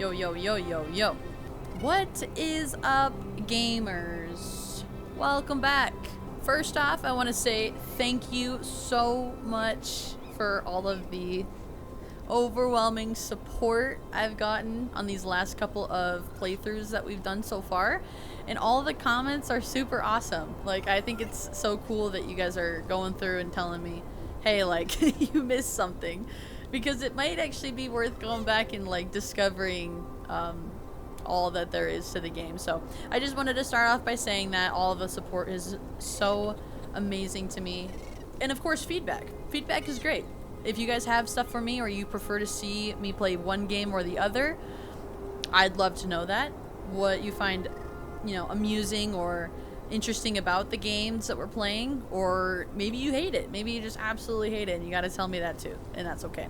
Yo, yo, yo, yo, yo. What is up, gamers? Welcome back. First off, I want to say thank you so much for all of the overwhelming support I've gotten on these last couple of playthroughs that we've done so far. And all the comments are super awesome. Like, I think it's so cool that you guys are going through and telling me, hey, like, you missed something. Because it might actually be worth going back and, like, discovering all that there is to the game. So I just wanted to start off by saying that all of the support is so amazing to me. And of course, feedback. Feedback is great. If you guys have stuff for me, or you prefer to see me play one game or the other, I'd love to know that. What you find, you know, amusing or interesting about the games that we're playing, or maybe you hate it. Maybe you just absolutely hate it, and you gotta tell me that too, and that's okay.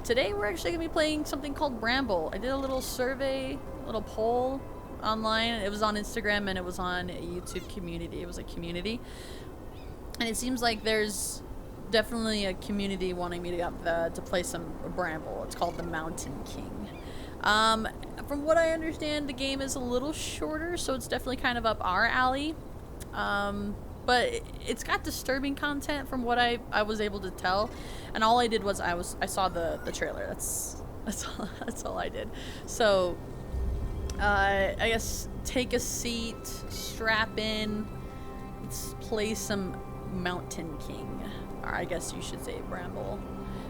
Today we're actually gonna be playing something called Bramble. I did a little survey, a little poll online. It was on Instagram and it was on a YouTube community. It was a community, and it seems like there's definitely a community wanting me to play some Bramble. It's called the Mountain King. From what I understand, the game is a little shorter, so it's definitely kind of up our alley. But it's got disturbing content from what I was able to tell, and all I did was I saw the trailer. That's all I did. So I guess take a seat, strap in, let's play some Mountain King, or I guess you should say Bramble.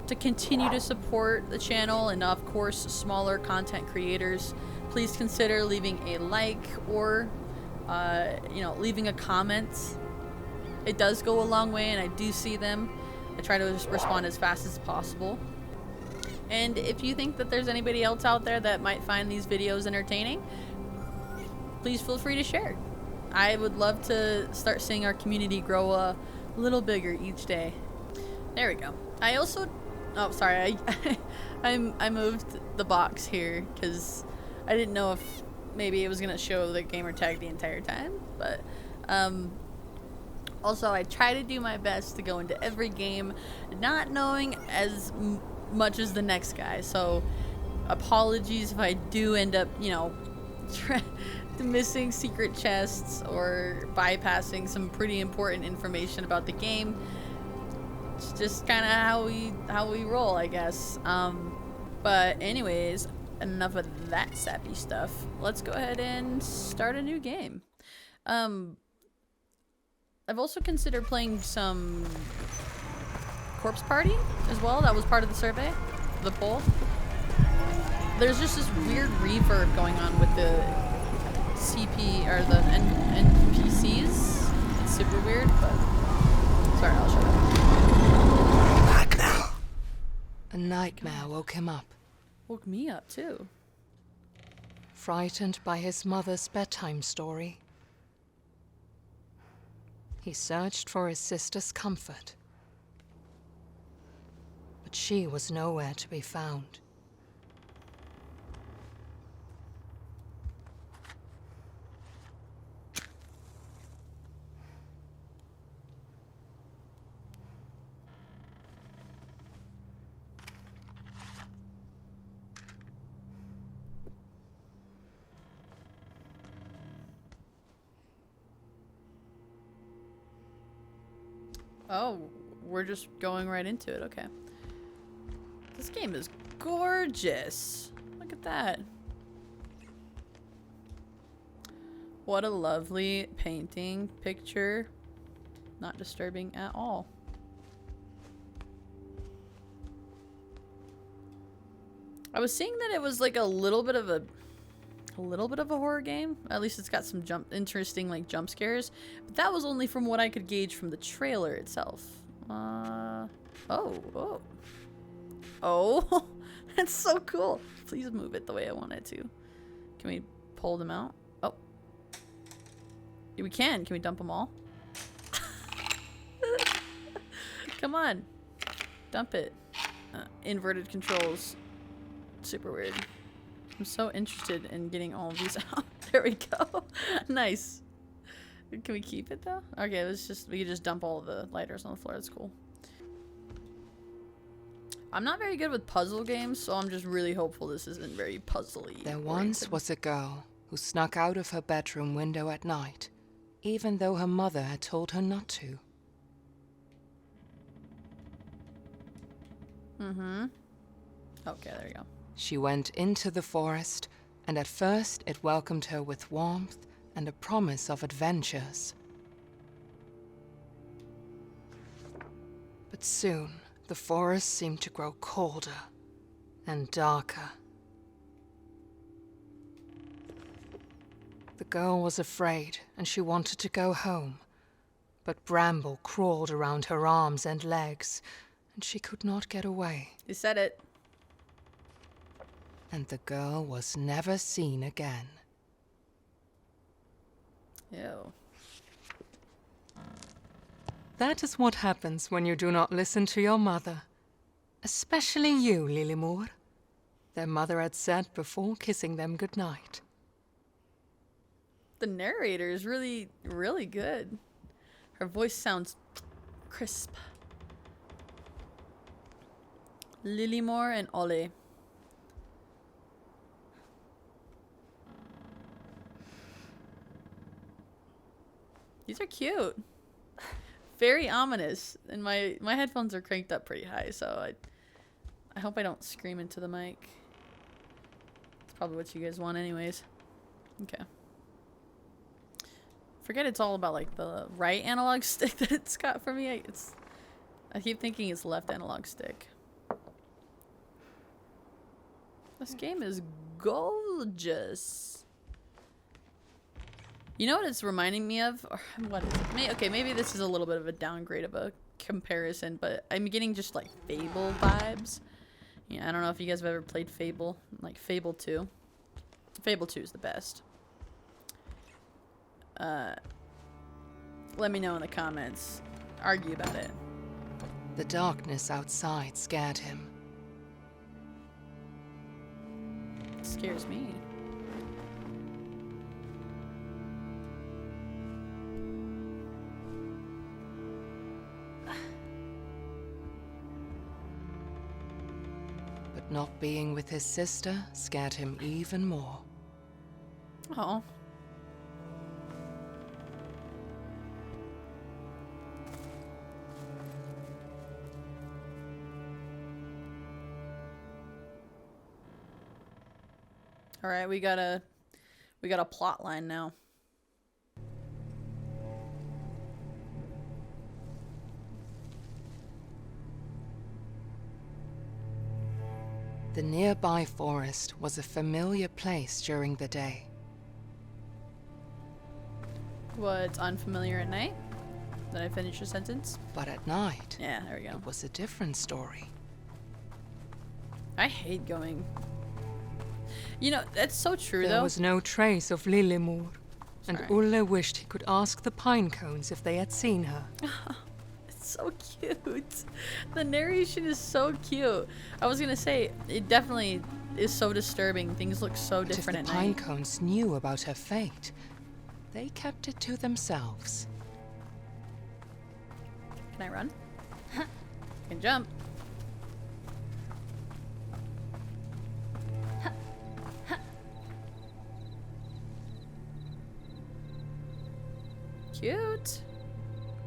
To continue to support the channel and of course smaller content creators, please consider leaving a like or you know, leaving a comment. It does go a long way, and I do see them. I try to respond as fast as possible. And if you think that there's anybody else out there that might find these videos entertaining, please feel free to share. I would love to start seeing our community grow a little bigger each day. There we go. I also, oh sorry, I moved the box here because I didn't know if maybe it was gonna show the gamer tag the entire time, but also I try to do my best to go into every game not knowing as much as the next guy, so apologies if I do end up, you know, missing secret chests or bypassing some pretty important information about the game. It's just kind of how we roll, I guess. But anyways, enough of that sappy stuff. Let's go ahead and start a new game. I've also considered playing some Corpse Party as well. That was part of the survey, the poll. There's just this weird reverb going on with the CP or the NPCs. It's super weird, but sorry, I'll shut up. Nightmare. A nightmare woke him up. Woke me up too. Frightened by his mother's bedtime story, he searched for his sister's comfort, but she was nowhere to be found. Oh, we're just going right into it. Okay. This game is gorgeous. Look at that. What a lovely painting, picture. Not disturbing at all. I was seeing that it was like a little bit of a horror game. At least it's got some interesting like jump scares, but that was only from what I could gauge from the trailer itself. Oh, that's so cool. Please move it the way I want it to. Can we pull them out? Oh, yeah, we can. Can we dump them all? Come on, dump it. Inverted controls. Super weird. I'm so interested in getting all of these out. There we go. Nice. Can we keep it though? Okay, we can just dump all of the lighters on the floor. That's cool. I'm not very good with puzzle games, so I'm just really hopeful this isn't very puzzly. There once was a girl who snuck out of her bedroom window at night, even though her mother had told her not to. Mm-hmm. Okay, there you go. She went into the forest, and at first it welcomed her with warmth and a promise of adventures. But soon, the forest seemed to grow colder and darker. The girl was afraid, and she wanted to go home. But Bramble crawled around her arms and legs, and she could not get away. You said it. And the girl was never seen again. Ew. That is what happens when you do not listen to your mother. Especially you, Lilymore. Their mother had said before kissing them goodnight. The narrator is really, really good. Her voice sounds crisp. Lilymore and OLLE. These are cute. Very ominous. And my headphones are cranked up pretty high, so I hope I don't scream into the mic. It's probably what you guys want anyways. Okay. Forget it's all about like the right analog stick that it's got for me. I keep thinking it's left analog stick. This game is gorgeous. You know what it's reminding me of? Or what is it? Okay, maybe this is a little bit of a downgrade of a comparison, but I'm getting just like Fable vibes. Yeah, I don't know if you guys have ever played Fable, like Fable 2. Fable 2 is the best. Let me know in the comments. Argue about it. The darkness outside scared him. It scares me. But not being with his sister scared him even more. Oh. All right, we got a plot line now. The nearby forest was a familiar place during the day. What's unfamiliar at night? Did I finish your sentence? But at night, Yeah, there we go. it was a different story. I hate going. You know, that's so true There though. was no trace of Lilymore, and Sorry. OLLE wished he could ask the pine cones if they had seen her. It's so cute. The narration is so cute. I was gonna say, it definitely is so disturbing. Things look so But if different the at pine night. cones knew about her fate, they kept it to themselves. Can I run? I can jump. Cute.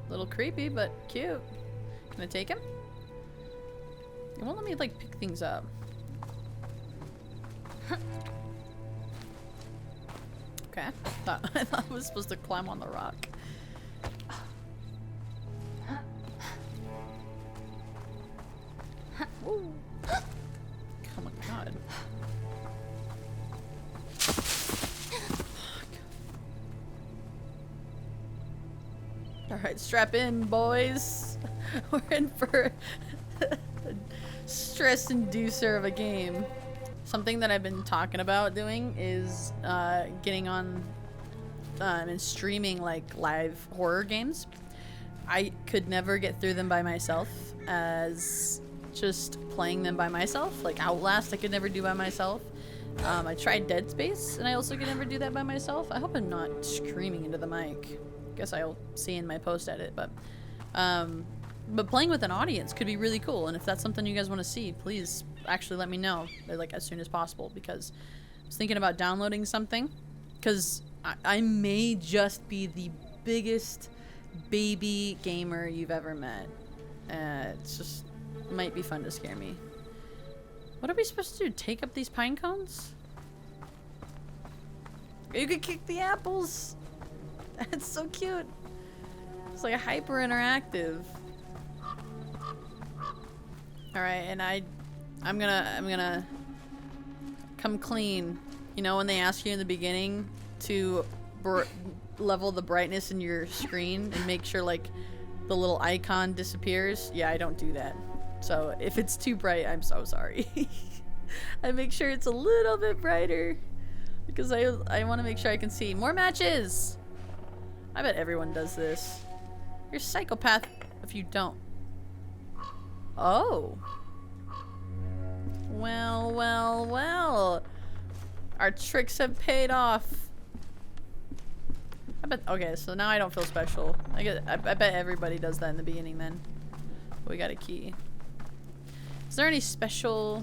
A little creepy, but cute. Can I take him? It won't let me like pick things up. Okay. I thought I was supposed to climb on the rock. Woo. Oh my god. Alright, strap in, boys. We're in for a stress inducer of a game. Something that I've been talking about doing is getting on and streaming like live horror games. I could never get through them by myself as just playing them by myself. Like Outlast I could never do by myself. I tried Dead Space and I also could never do that by myself. I hope I'm not screaming into the mic. Guess I'll see in my post edit, but But playing with an audience could be really cool, and if that's something you guys want to see, please actually let me know, like, as soon as possible, because I was thinking about downloading something, because I may just be the biggest baby gamer you've ever met. It's just, might be fun to scare me. What are we supposed to do? Take up these pine cones? You could kick the apples! That's so cute! It's like a hyper interactive. Alright, and I'm gonna come clean. You know when they ask you in the beginning to level the brightness in your screen and make sure like the little icon disappears? Yeah, I don't do that. So if it's too bright, I'm so sorry. I make sure it's a little bit brighter because I want to make sure I can see. More matches! I bet everyone does this. You're a psychopath if you don't. Oh. Well, well, well. Our tricks have paid off. I bet, okay, so now I don't feel special. I bet everybody does that in the beginning then. We got a key. Is there any special...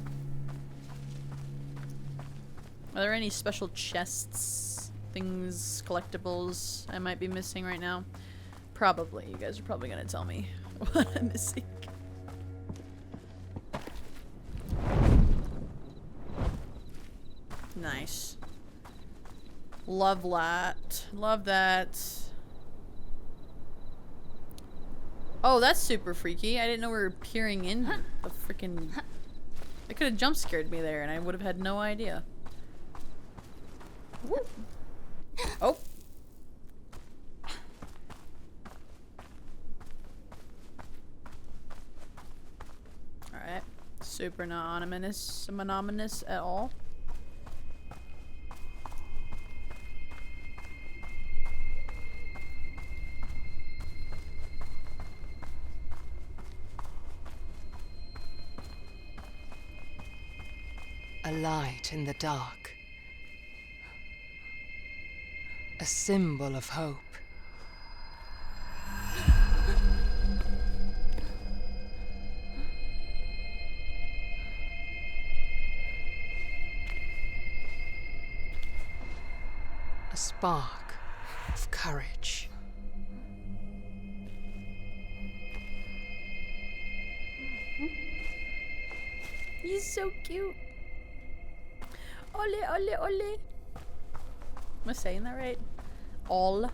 Are there any special chests, things, collectibles I might be missing right now? Probably. You guys are probably gonna tell me what I'm missing. Nice. Love that. Love that. Oh, that's super freaky. I didn't know we were peering in the freaking... It could have jump scared me there and I would have had no idea. Woo. Oh. Alright. Super not anonymous at all. A light in the dark. A symbol of hope. A spark of courage. He's so cute. Ole, ole, ole. Am I saying that right? All.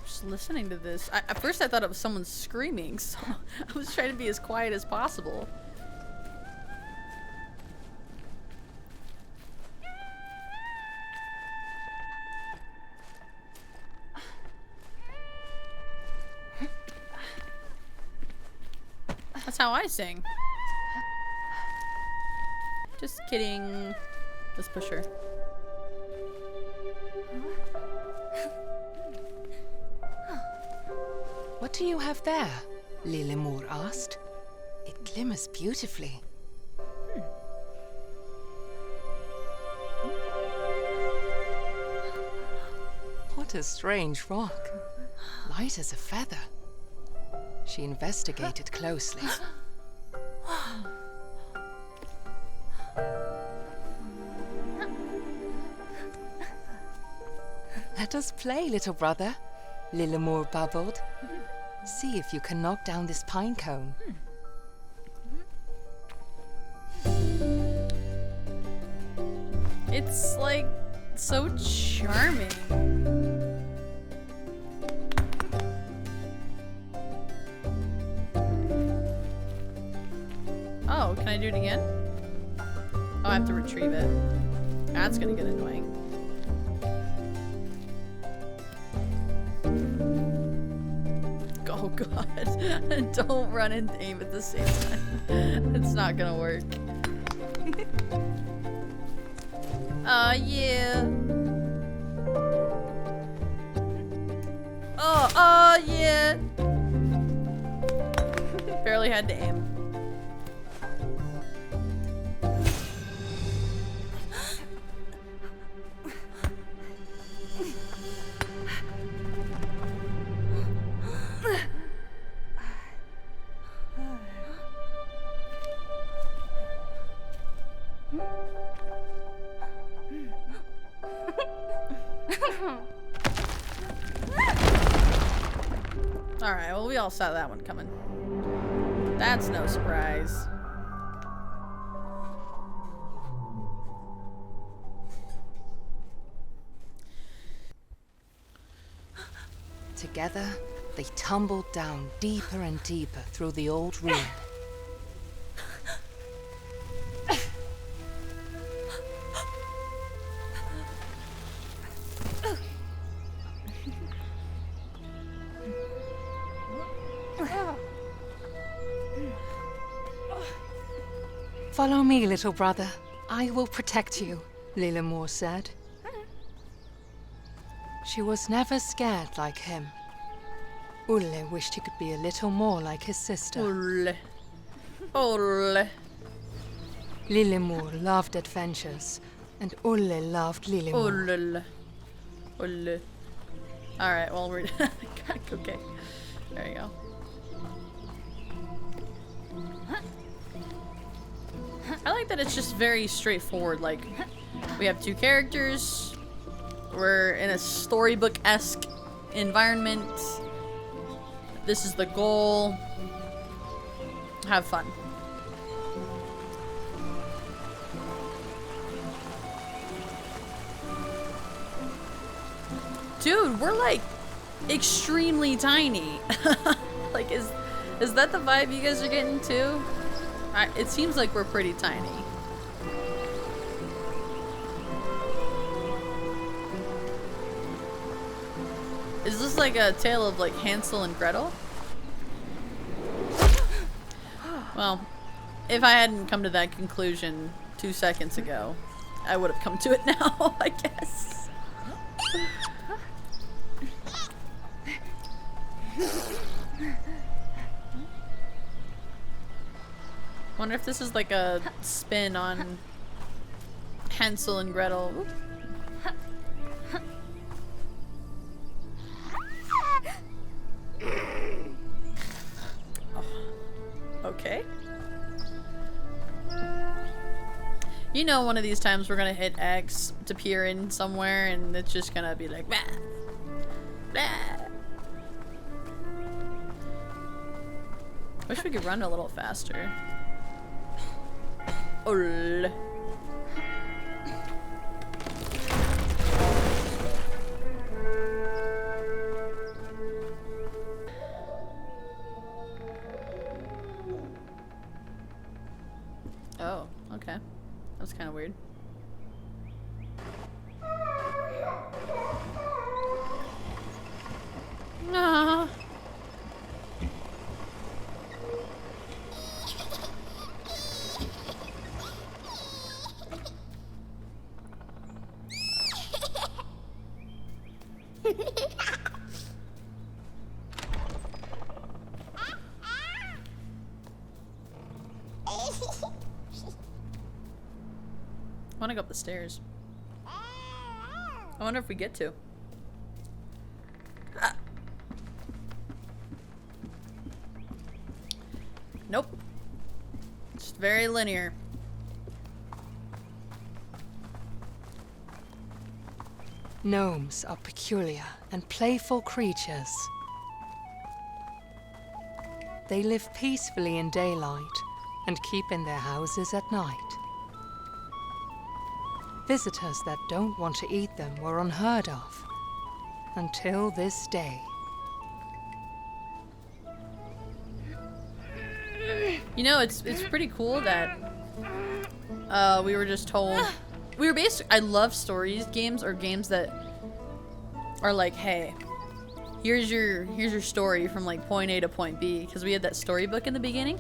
Just listening to this. At first I thought it was someone screaming, so I was trying to be as quiet as possible. That's how I sing. Just kidding. Let's push her. What do you have there? Lilimur asked. It glimmers beautifully. What a strange rock. Light as a feather. She investigated closely. Let us play, little brother, Lilimur babbled. See if you can knock down this pine cone. It's like so charming. Oh, can I do it again? Oh, I have to retrieve it. That's gonna get annoying. Oh god. Don't run and aim at the same time. It's not gonna work. Oh yeah. Oh yeah. Barely had to aim. Alright, well, we all saw that one coming. That's no surprise. Together, they tumbled down deeper and deeper through the old ruin. Follow me, little brother. I will protect you, Lilimore said. She was never scared like him. OLLE wished he could be a little more like his sister. OLLE. OLLE. Lilimore loved adventures, and OLLE loved Lilimore. OLLE. OLLE. Alright, well, we're... okay. There you go. I like that it's just very straightforward. Like, we have two characters. We're in a storybook-esque environment. This is the goal. Have fun. Dude, we're like extremely tiny. Like, is that the vibe you guys are getting too? It seems like we're pretty tiny. Is this like a tale of like Hansel and Gretel? Well, if I hadn't come to that conclusion 2 seconds ago, I would have come to it now, I guess. Wonder if this is like a spin on Hansel and Gretel. Oop. Oh. Okay. You know, one of these times we're gonna hit X to peer in somewhere and it's just gonna be like, bah, bah. Wish we could run a little faster. OLLE. Oh, okay. That was kind of weird. Ah. I want to go up the stairs. I wonder if we get to. Ah. Nope. Just very linear. Gnomes are peculiar and playful creatures. They live peacefully in daylight and keep in their houses at night. Visitors that don't want to eat them were unheard of, until this day. You know, it's pretty cool that we were just told. We were basically. I love stories games or games that are like, hey, here's your story from like point A to point B, because we had that storybook in the beginning.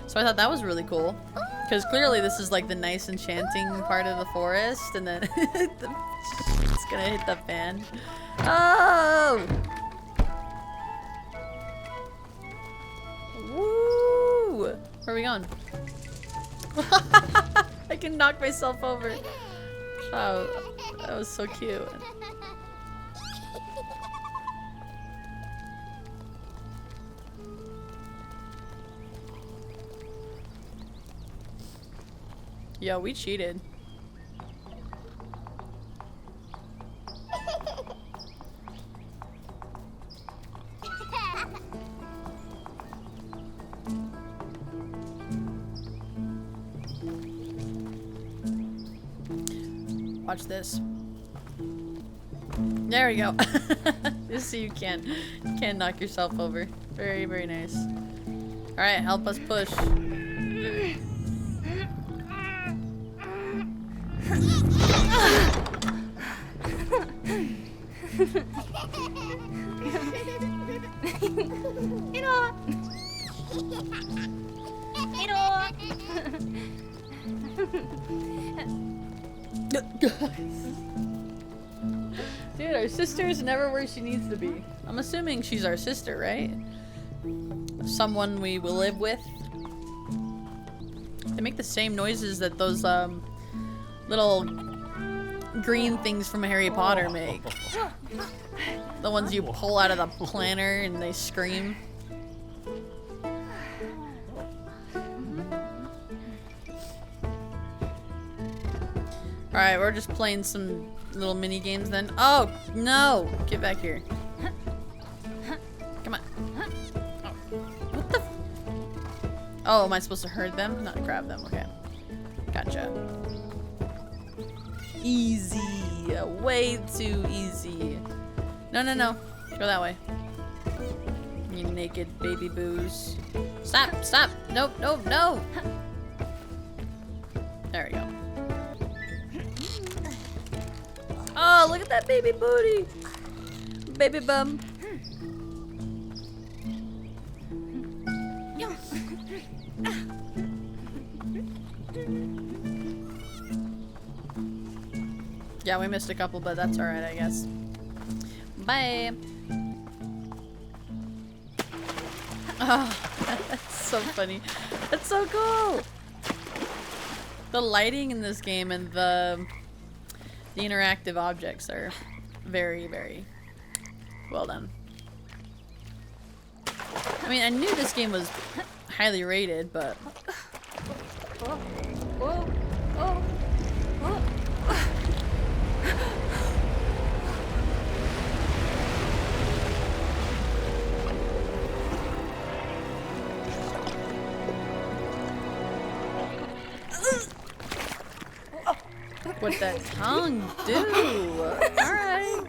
So I thought that was really cool. Because clearly this is like the nice enchanting part of the forest, and then it's gonna hit the fan. Oh! Woo! Where are we going? I can knock myself over. Oh, that was so cute. Yo, we cheated. Watch this. There we go. Just so you can't knock yourself over. Very, very nice. All right, help us push. Dude, our sister's never where she needs to be. I'm assuming she's our sister, right? Someone we will live with. They make the same noises that those little green things from Harry Potter make. The ones you pull out of the planner and they scream. Alright, we're just playing some little mini games then. Oh, no! Get back here. Come on. Oh. What the f— oh, am I supposed to herd them? Not grab them, okay. Gotcha. Easy. Way too easy. No, no, no. Go that way. You naked baby boos. Stop, stop. Nope, nope, no. There we go. Oh, look at that baby booty. Baby bum. Yeah, we missed a couple, but that's alright, I guess. Bye. Oh, that's so funny. That's so cool. The lighting in this game and the interactive objects are very, very well done. I mean, I knew this game was highly rated, but... Whoa, whoa, whoa, whoa. What that tongue do? Alright.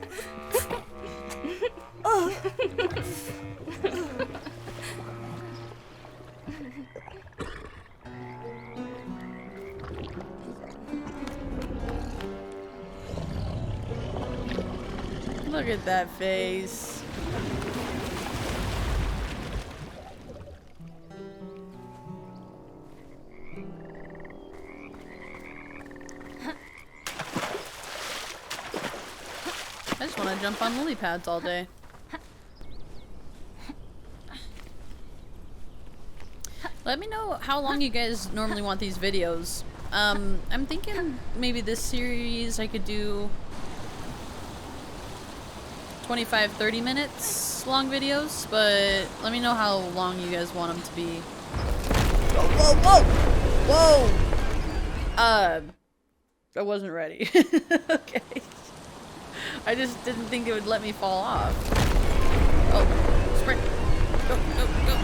Look at that face. I just want to jump on lily pads all day. Let me know how long you guys normally want these videos. I'm thinking maybe this series I could do 25-30 minutes long videos, but let me know how long you guys want them to be. Whoa, whoa, whoa! Whoa! I wasn't ready. Okay. I just didn't think it would let me fall off. Oh, sprint. Go, go, go.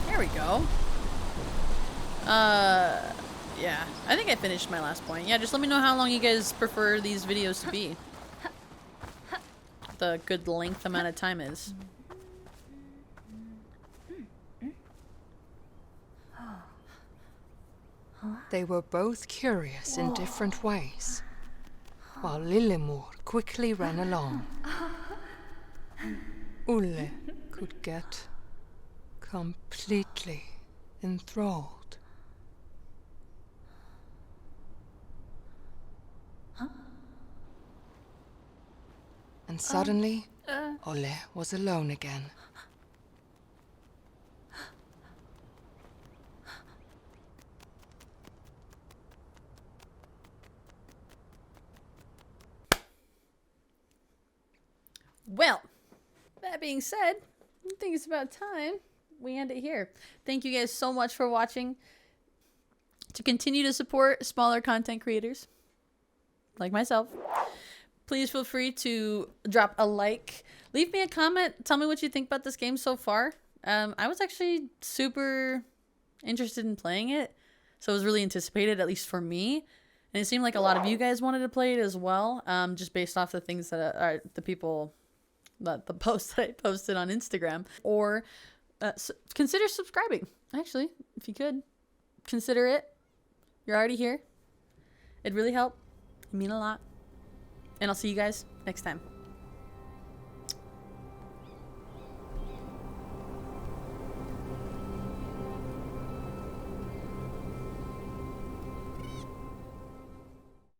There we go. Yeah. I think I finished my last point. Yeah, just let me know how long you guys prefer these videos to be. The good length amount of time is. They were both curious in different ways, while Lillemor quickly ran along. OLLE could get completely enthralled. And suddenly, OLLE was alone again. Well, that being said, I think it's about time we end it here. Thank you guys so much for watching. To continue to support smaller content creators like myself, please feel free to drop a like, leave me a comment, tell me what you think about this game so far. I was actually super interested in playing it. So it was really anticipated, at least for me. And it seemed like a lot of you guys wanted to play it as well, just based off the things that are the people, the posts that I posted on Instagram. Or consider subscribing, actually, if you could. Consider it. You're already here. It'd really help. It'd mean a lot. And I'll see you guys next time.